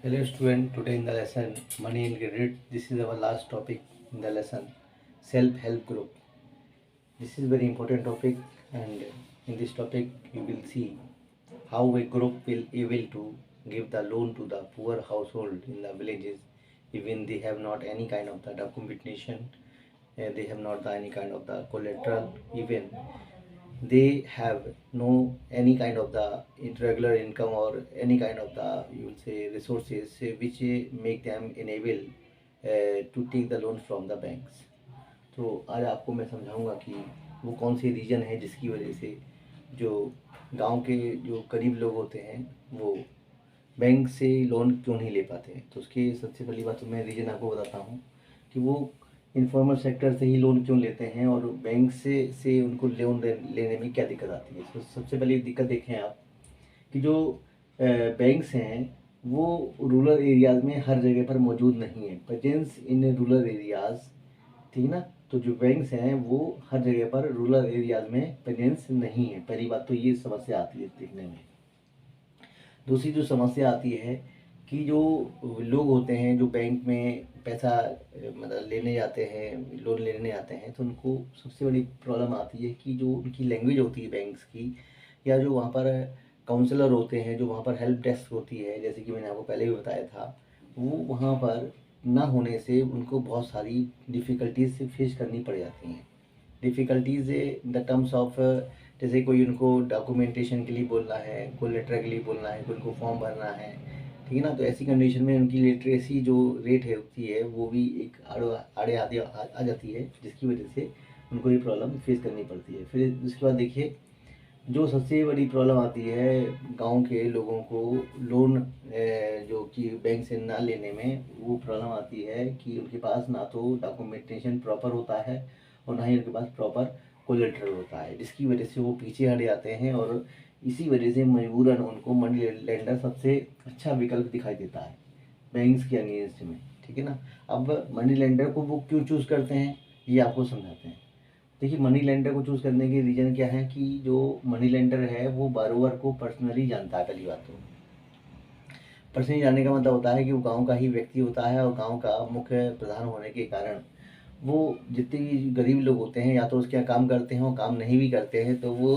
Hello student, today in the lesson Money and Credit, this is our last topic in the lesson, self-help group. This is very important topic, and in this topic you will see how a group will able to give the loan to the poor household in the villages, even they have not any kind of the documentation, they have not any kind of the collateral, even they have no any kind of the irregular income or any kind of the you will say resources which make them enable to take the loan from the banks. तो आज आपको मैं समझाऊंगा कि वो कौन सी reason है जिसकी वजह से जो गांव के जो गरीब लोग होते हैं वो बैंक से लोन क्यों नहीं ले पाते हैं। तो उसकी सबसे पहली बात तो मैं रीज़न आपको बताता हूँ कि वो इनफॉर्मल सेक्टर से ही लोन क्यों लेते हैं और बैंक से उनको लोन लेने में क्या दिक्कत आती है। तो सबसे पहली दिक्कत देखें आप कि जो बैंक्स हैं वो रूरल एरियाज़ में हर जगह पर मौजूद नहीं है, प्रेजेंस इन रूरल एरियाज़, ठीक ना। तो जो बैंक्स हैं वो हर जगह पर रूरल एरियाज़ में प्रेजेंस नहीं है। पहली बात तो ये समस्या आती है देखने में। दूसरी जो समस्या आती है कि जो लोग होते हैं जो बैंक में पैसा मतलब लेने जाते हैं, लोन लेने आते हैं, तो उनको सबसे बड़ी प्रॉब्लम आती है कि जो उनकी लैंग्वेज होती है बैंक्स की, या जो वहाँ पर काउंसलर होते हैं, जो वहाँ पर हेल्प डेस्क होती है, जैसे कि मैंने आपको पहले भी बताया था, वो वहाँ पर ना होने से उनको बहुत सारी डिफ़िकल्टीज से फेस करनी पड़ जाती हैं। Difficulties in the terms of जैसे कोई उनको डॉक्यूमेंटेशन के लिए बोलना है, कोई लेटर के लिए बोलना है, कोई उनको फॉर्म भरना है, ठीक है ना। तो ऐसी कंडीशन में उनकी लिटरेसी जो रेट है होती है वो भी एक आड़े आगे आ जाती है, जिसकी वजह से उनको ये प्रॉब्लम फेस करनी पड़ती है। फिर उसके बाद देखिए जो सबसे बड़ी प्रॉब्लम आती है गांव के लोगों को लोन जो कि बैंक से ना लेने में, वो प्रॉब्लम आती है कि उनके पास ना तो डॉक्यूमेंटेशन प्रॉपर होता है और ना ही उनके पास प्रॉपर कोलेट्रल होता है, जिसकी वजह से वो पीछे हट जाते हैं और इसी वजह से मजबूरन उनको मनी लेंडर सबसे अच्छा विकल्प दिखाई देता है बैंक्स के अगेंस्ट में, ठीक है ना। अब मनी लेंडर को वो क्यों चूज़ करते हैं ये आपको समझाते हैं। देखिए मनी लेंडर को चूज़ करने के रीज़न क्या है कि जो मनी लेंडर है वो बारोवर को पर्सनली जानता है। पहली बात तो पर्सनली जानने का मतलब होता है कि वो गांव का ही व्यक्ति होता है और गांव का मुख्य प्रधान होने के कारण वो जितने भी गरीब लोग होते हैं या तो उसके यहाँ काम करते हैं और काम नहीं भी करते हैं तो वो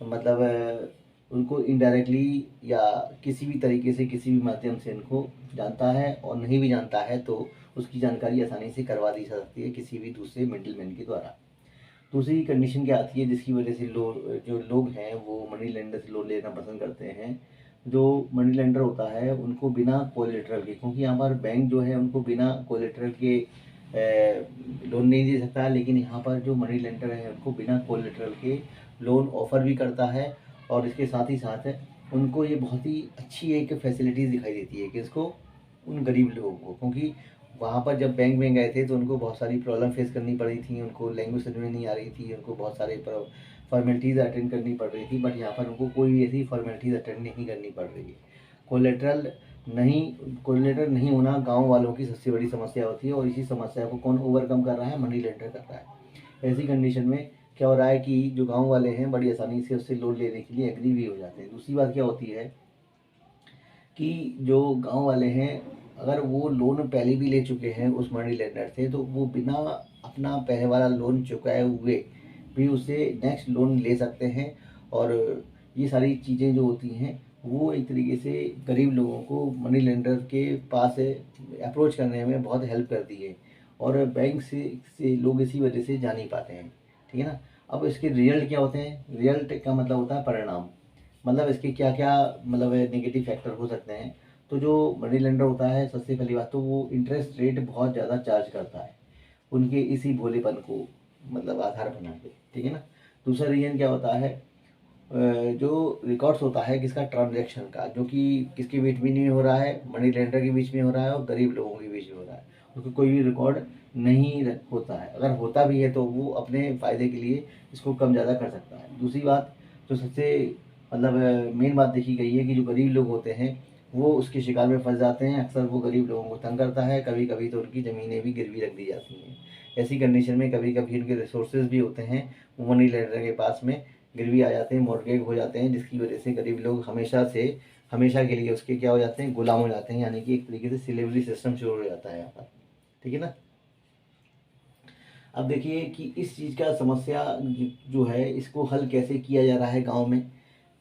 मतलब उनको इनडायरेक्टली या किसी भी तरीके से किसी भी माध्यम से उनको जानता है, और नहीं भी जानता है तो उसकी जानकारी आसानी से करवा दी जा सकती है किसी भी दूसरे मिडलमैन के द्वारा। दूसरी कंडीशन क्या आती है जिसकी वजह से जो लोग हैं वो मनी लेंडर से लोन लेना पसंद करते हैं। जो मनी लेंडर होता है उनको बिना कोलेटरल के, क्योंकि यहाँ पर बैंक जो है उनको बिना कोलेटरल के लोन नहीं दे सकता, लेकिन यहाँ पर जो मनी लेंडर है उनको बिना कोलेटरल के लोन ऑफर भी करता है। और इसके साथ ही साथ उनको ये बहुत ही अच्छी एक फैसिलिटीज़ दिखाई देती है कि इसको उन गरीब लोगों को, क्योंकि वहाँ पर जब बैंक में गए थे तो उनको बहुत सारी प्रॉब्लम फेस करनी पड़ी थी, उनको लैंग्वेज समझ में नहीं आ रही थी, उनको बहुत सारे फॉर्मेलिटीज़ अटेंड करनी पड़ रही थी, बट यहाँ पर उनको कोई भी ऐसी फॉर्मेलिटीज़ अटेंड नहीं करनी पड़ रही है। कोलेटरल नहीं कोलेटरल नहीं होना गांव वालों की सबसे बड़ी समस्या होती है, और इसी समस्या को कौन ओवरकम कर रहा है? मनी लेंडर कर रहा है। ऐसी कंडीशन में क्या हो रहा है कि जो गाँव वाले हैं बड़ी आसानी से उससे लोन लेने के लिए एग्री भी हो जाते हैं। दूसरी बात क्या होती है कि जो गांव वाले हैं अगर वो लोन पहले भी ले चुके हैं उस मनी लेंडर से, तो वो बिना अपना पहले वाला लोन चुकाए हुए भी उससे नेक्स्ट लोन ले सकते हैं। और ये सारी चीज़ें जो होती हैं वो एक तरीके से गरीब लोगों को मनी लेंडर के पास अप्रोच करने में बहुत हेल्प करती है, और बैंक से लोग इसी वजह से जा नहीं पाते हैं, ठीक है ना। अब इसके रिजल्ट क्या होते हैं? रिजल्ट का मतलब होता है परिणाम, मतलब इसके क्या क्या मतलब नेगेटिव फैक्टर हो सकते हैं। तो जो मनी लेंडर होता है सबसे पहली बात तो वो इंटरेस्ट रेट बहुत ज़्यादा चार्ज करता है उनके इसी भोलेपन को मतलब आधार बना के, ठीक है ना। दूसरा रीज़न क्या होता है, जो रिकॉर्ड्स होता है किसका? ट्रांजैक्शन का, जो कि किसके बीच में नहीं हो रहा है? मनी लेंडर के बीच में हो रहा है और गरीब लोगों के बीच में हो रहा है। उसको कोई भी रिकॉर्ड नहीं होता है, अगर होता भी है तो वो अपने फ़ायदे के लिए इसको कम ज़्यादा कर सकता है। दूसरी बात जो सबसे मतलब मेन बात देखी गई है कि जो गरीब लोग होते हैं वो उसके शिकार में फंस जाते हैं। अक्सर वो गरीब लोगों को तंग करता है, कभी कभी तो उनकी ज़मीनें भी गिरवी रख दी जाती हैं। ऐसी कंडीशन में कभी कभी उनके रिसोर्सेज भी होते हैं वो मनी लेंडर के पास में गिरवी आ जाते हैं, मॉर्गेज हो जाते हैं, जिसकी वजह से गरीब लोग हमेशा के लिए उसके क्या हो जाते हैं, गुलाम हो जाते हैं, यानी कि एक तरीके से सिलेवरी सिस्टम शुरू हो जाता है यहाँ पर, ठीक है ना। अब देखिए कि इस चीज़ का समस्या जो है इसको हल कैसे किया जा रहा है गांव में।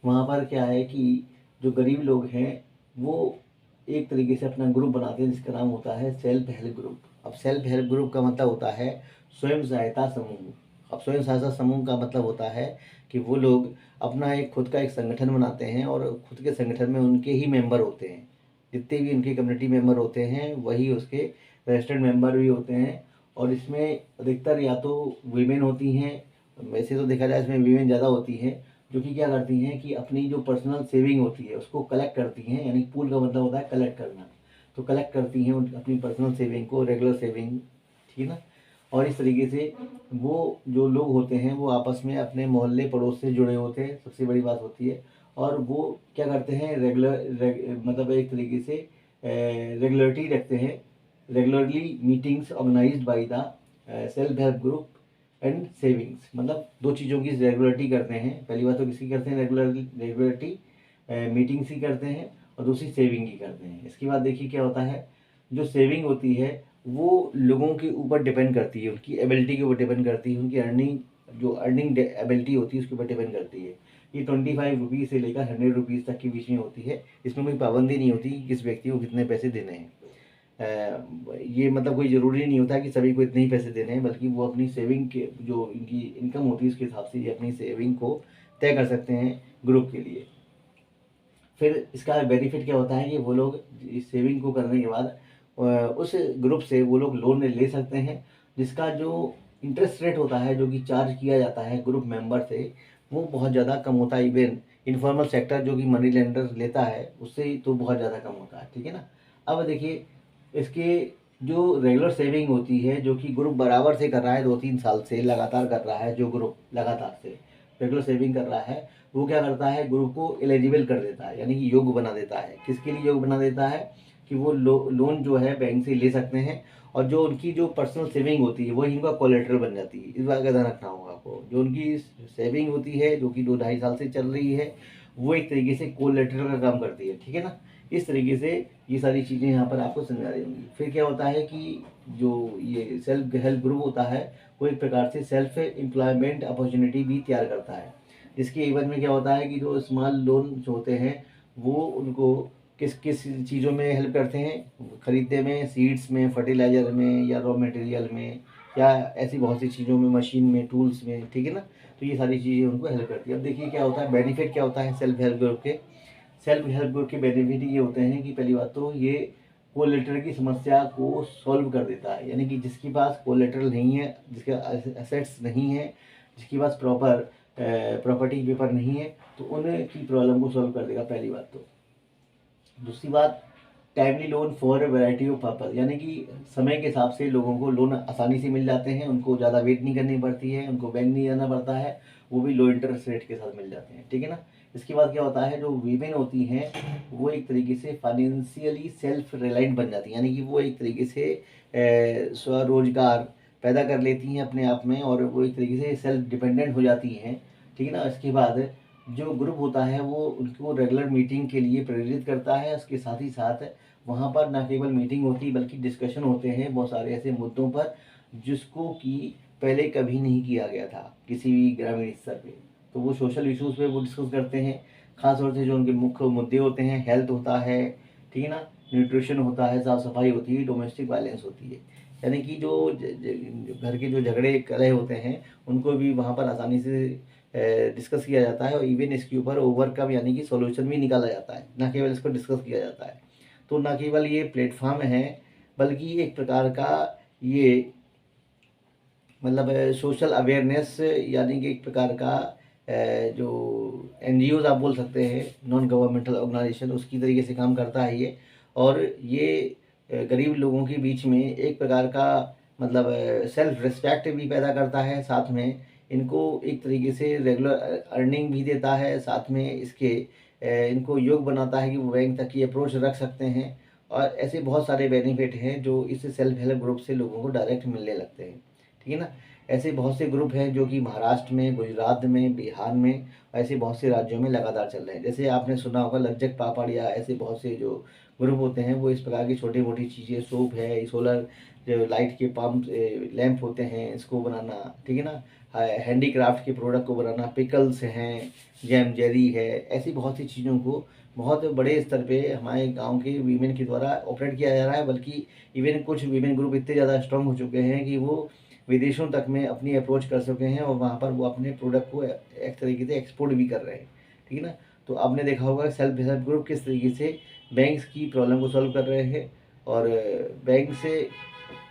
वहाँ पर क्या है कि जो गरीब लोग हैं वो एक तरीके से अपना ग्रुप बनाते हैं जिसका नाम होता है सेल्फ हेल्प ग्रुप। अब सेल्फ हेल्प ग्रुप का मतलब होता है स्वयं सहायता समूह। अब स्वयं सहायता समूह का मतलब होता है कि वो लोग अपना एक खुद का एक संगठन बनाते हैं और खुद के संगठन में उनके ही मेंबर होते हैं, जितने भी उनके कम्युनिटी मेंबर होते हैं वही उसके रजिस्टर्ड मेंबर भी होते हैं। और इसमें अधिकतर या तो वीमेन होती हैं, वैसे तो देखा जाए इसमें वीमेन ज़्यादा होती हैं, जो कि क्या करती हैं कि अपनी जो पर्सनल सेविंग होती है उसको कलेक्ट करती हैं, यानी पूल का मतलब होता है कलेक्ट करना। तो कलेक्ट करती हैं अपनी पर्सनल सेविंग को, रेगुलर सेविंग, ठीक है ना। और इस तरीके से वो जो लोग होते हैं वो आपस में अपने मोहल्ले पड़ोस से जुड़े होते हैं, सबसे बड़ी बात होती है। और वो क्या करते हैं मतलब एक तरीके से रेगुलरिटी रखते हैं, regularly meetings organised by the self help group and savings. मतलब दो चीज़ों की रेगुलरिटी करते हैं, पहली बात तो किसकी करते हैं, रेगुलरिटी मीटिंग्स ही करते हैं, और दूसरी सेविंग ही करते हैं। इसके बाद देखिए क्या होता है, जो सेविंग होती है वो लोगों के ऊपर डिपेंड करती है, उनकी एबिलिटी के ऊपर डिपेंड करती है, उनकी अर्निंग एबिलिटी होती है उसके ऊपर डिपेंड करती है। ये 25 रुपीज़ से लेकर 100 रुपीज़ तक के बीच में होती है। इसमें कोई पाबंदी नहीं होती कि किस व्यक्ति को कितने पैसे देने हैं। ये मतलब कोई ज़रूरी नहीं होता कि सभी को इतने ही पैसे देने हैं, बल्कि वो अपनी सेविंग के जो इनकी इनकम होती है उसके हिसाब से ये अपनी सेविंग को तय कर सकते हैं ग्रुप के लिए। फिर इसका बेनिफिट क्या होता है कि वो लोग इस सेविंग को करने के बाद उस ग्रुप से वो लोग लोन ले सकते हैं, जिसका जो इंटरेस्ट रेट होता है जो कि चार्ज किया जाता है ग्रुप मेंबर से वो बहुत ज़्यादा कम होता है। इवन इनफॉर्मल सेक्टर जो कि मनी लेंडर लेता है उससे तो बहुत ज़्यादा कम होता है, ठीक है ना। अब देखिए इसके जो रेगुलर सेविंग होती है जो कि ग्रुप बराबर से कर रहा है 2-3 साल से लगातार कर रहा है, जो ग्रुप लगातार से रेगुलर सेविंग कर रहा है वो क्या करता है ग्रुप को एलिजिबल कर देता है, यानी कि योग्य बना देता है। किसके लिए योग्य बना देता है कि वो लोन जो है बैंक से ले सकते हैं, और जो उनकी जो पर्सनल सेविंग होती है वो इनका कोलेटरल बन जाती है। इस बात का ध्यान रखना होगा आपको, जो उनकी सेविंग होती है जो कि 2-2.5 साल से चल रही है वो एक तरीके से कोलेटरल का काम करती है, ठीक है ना। इस तरीके से ये सारी चीज़ें यहाँ पर आपको समझा रही होंगी। फिर क्या होता है कि जो ये सेल्फ हेल्प ग्रुप होता है वो एक प्रकार से सेल्फ एम्प्लॉयमेंट अपॉर्चुनिटी भी तैयार करता है, जिसके इवन में क्या होता है कि जो स्मॉल लोन जो होते हैं वो उनको किस किस चीज़ों में हेल्प करते हैं, खरीदने में, सीड्स में, फर्टिलाइज़र में, या रॉ मटेरियल में, या ऐसी बहुत सी चीज़ों में, मशीन में, टूल्स में, ठीक है ना। तो ये सारी चीज़ें उनको हेल्प करती है। अब देखिए क्या होता है, बेनिफिट क्या होता है सेल्फ हेल्प ग्रुप के। सेल्फ हेल्प ग्रुप के बेनिफिट ये होते हैं कि पहली बात तो ये कोलेटरल की समस्या को सॉल्व कर देता है, यानी कि जिसके पास कोलेटरल नहीं है, जिसके एसेट्स नहीं है, जिसके पास प्रॉपर प्रॉपर्टी पेपर नहीं है, तो उनकी प्रॉब्लम को सॉल्व कर देगा, पहली बात तो। दूसरी बात, timely loan for variety of purpose, यानी कि समय के हिसाब से लोगों को लोन आसानी से मिल जाते हैं, उनको ज़्यादा वेट नहीं करनी पड़ती है, उनको बैंक नहीं जाना पड़ता है, वो भी लो इंटरेस्ट रेट के साथ मिल जाते हैं, ठीक है ना। इसके बाद क्या होता है, जो वीमेन होती हैं वो एक तरीके से फाइनेंशियली सेल्फ रिलायंट बन जाती हैं, यानी कि वो एक तरीके से स्वरोजगार पैदा कर लेती हैं अपने आप में, और वो एक तरीके से सेल्फ डिपेंडेंट हो जाती हैं, ठीक है ना। इसके बाद जो ग्रुप होता है वो उनको रेगुलर मीटिंग के लिए प्रेरित करता है। उसके साथ ही साथ वहाँ पर न केवल मीटिंग होती बल्कि डिस्कशन होते हैं बहुत सारे ऐसे मुद्दों पर जिसको कि पहले कभी नहीं किया गया था किसी भी ग्रामीण स्तर पे। तो वो सोशल इश्यूज पे वो डिस्कस करते हैं, खास तौर से जो उनके मुख्य मुद्दे होते हैं, हेल्थ होता है, ठीक है ना, न्यूट्रिशन होता है, साफ सफाई होती है, डोमेस्टिक वायलेंस होती है, यानी कि जो घर के जो झगड़े कलह होते हैं उनको भी वहाँ पर आसानी से डिस्कस किया जाता है, और इवन इसके ऊपर ओवरकम यानी कि सॉल्यूशन भी निकाला जाता है, ना केवल इसको डिस्कस किया जाता है। तो ना केवल ये प्लेटफॉर्म है बल्कि एक प्रकार का ये मतलब सोशल अवेयरनेस, यानी कि एक प्रकार का जो NGOs आप बोल सकते हैं, नॉन गवर्नमेंटल ऑर्गेनाइजेशन, उसकी तरीके से काम करता है ये। और ये गरीब लोगों के बीच में एक प्रकार का मतलब सेल्फ रिस्पेक्ट भी पैदा करता है, साथ में इनको एक तरीके से रेगुलर अर्निंग भी देता है, साथ में इसके इनको योग्य बनाता है कि वो बैंक तक की अप्रोच रख सकते हैं। और ऐसे बहुत सारे बेनिफिट हैं जो इस सेल्फ हेल्प ग्रुप से लोगों को डायरेक्ट मिलने लगते हैं, ठीक है ना। ऐसे बहुत से ग्रुप हैं जो कि महाराष्ट्र में, गुजरात में, बिहार में, ऐसे बहुत से राज्यों में लगातार चल रहे हैं। जैसे आपने सुना होगा लज्जक पापड़ या ऐसे बहुत से जो ग्रुप होते हैं, वो इस प्रकार की छोटी मोटी चीज़ें, सोप है, सोलर जो लाइट के पंप लैंप होते हैं, इसको बनाना, ठीक है ना, हैंडीक्राफ्ट के प्रोडक्ट को बनाना, पिकल्स हैं, जैम जेरी है, ऐसी बहुत सी चीज़ों को बहुत बड़े स्तर पे हमारे गांव के वीमेन के द्वारा ऑपरेट किया जा रहा है। बल्कि इवन कुछ वीमेन ग्रुप इतने ज़्यादा स्ट्रांग हो चुके हैं कि वो विदेशों तक में अपनी अप्रोच कर चुके हैं और वहाँ पर वो अपने प्रोडक्ट को एक तरीके से एक्सपोर्ट भी कर रहे हैं, ठीक है ना। तो आपने देखा होगा सेल्फ हेल्प ग्रुप किस तरीके से बैंक्स की प्रॉब्लम को सॉल्व कर रहे हैं और बैंक से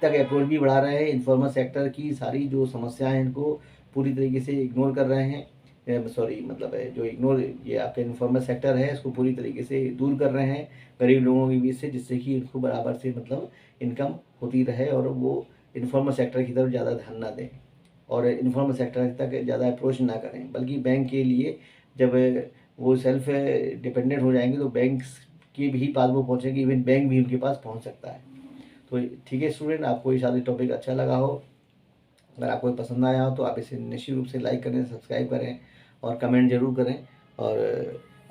तक अप्रोच भी बढ़ा रहे हैं। इन्फॉर्मल सेक्टर की सारी जो समस्याएं हैं इनको पूरी तरीके से इग्नोर कर रहे हैं, सॉरी मतलब है जो इग्नोर ये आपका इन्फॉर्मल सेक्टर है इसको पूरी तरीके से दूर कर रहे हैं गरीब लोगों के बीच से, जिससे कि उनको बराबर से मतलब इनकम होती रहे और वो इन्फॉर्मल सेक्टर की तरफ ज़्यादा ध्यान ना दें और इन्फॉर्मल सेक्टर तक ज़्यादा अप्रोच ना करें। बल्कि बैंक के लिए जब वो सेल्फ डिपेंडेंट हो जाएंगे तो बैंक के भी पास वो पहुँचेंगे, इवन बैंक भी उनके पास पहुँच सकता है। तो ठीक है स्टूडेंट, आपको ये सारे टॉपिक अच्छा लगा हो, अगर आपको पसंद आया हो तो आप इसे निश्चित रूप से लाइक करें, सब्सक्राइब करें और कमेंट ज़रूर करें। और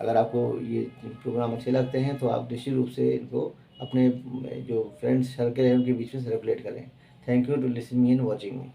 अगर आपको ये प्रोग्राम अच्छे लगते हैं तो आप निश्चित रूप से इनको अपने जो फ्रेंड्स सर्कल है उनके बीच में सर्कुलेट करें। Thank you to listening me and watching me.